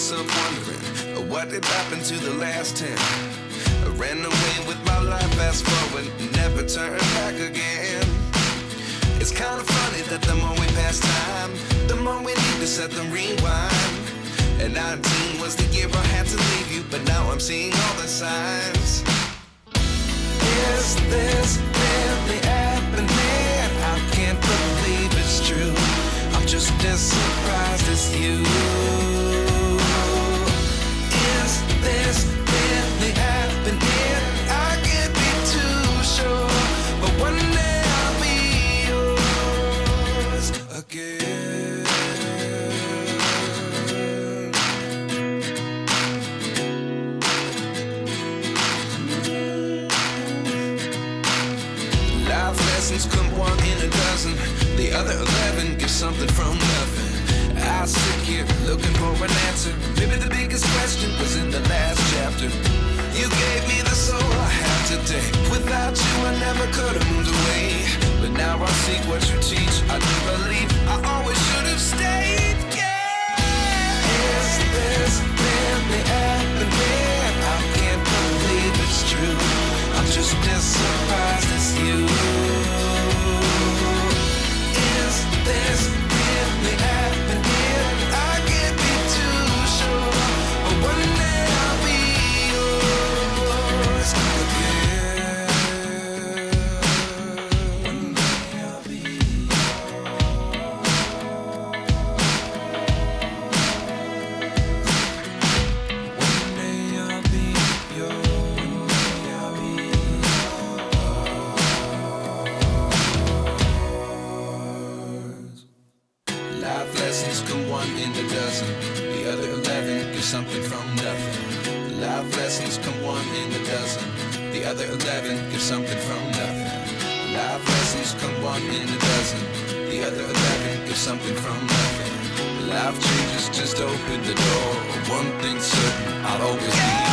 myself wondering what did happen to the last 10. I ran away with my life, fast forward, never turn back again. It's kind of funny that the more we pass time, the more we need to set them rewind. And 19 was the year I had to leave you, but now I'm seeing all the signs. Is this really happening? I can't believe it's true. I'm just as surprised as you. Is this really happening? I can't be too sure, but one day I'll be yours again. Life lessons come one in a dozen. The other 11 get something from nothing. I sit here looking for an answer. Maybe the biggest question was in the last chapter. You gave me the soul I have today. Without you I never could have moved away. But now I see what you teach. I do believe I always should have stayed. Yeah. Is this really happening? I can't believe it's true. I'm just as surprised as you. Is this really happening? I can't be too sure, but one day I'll be yours again. One day I'll be yours. One day I'll be yours. Life lessons come one in a dozen. The other 11 get something from nothing. Life lessons come one in a dozen. The other 11 get something from nothing. Life lessons come one in a dozen. The other 11 get something from nothing. Life changes just open the door. One thing's certain, I'll always be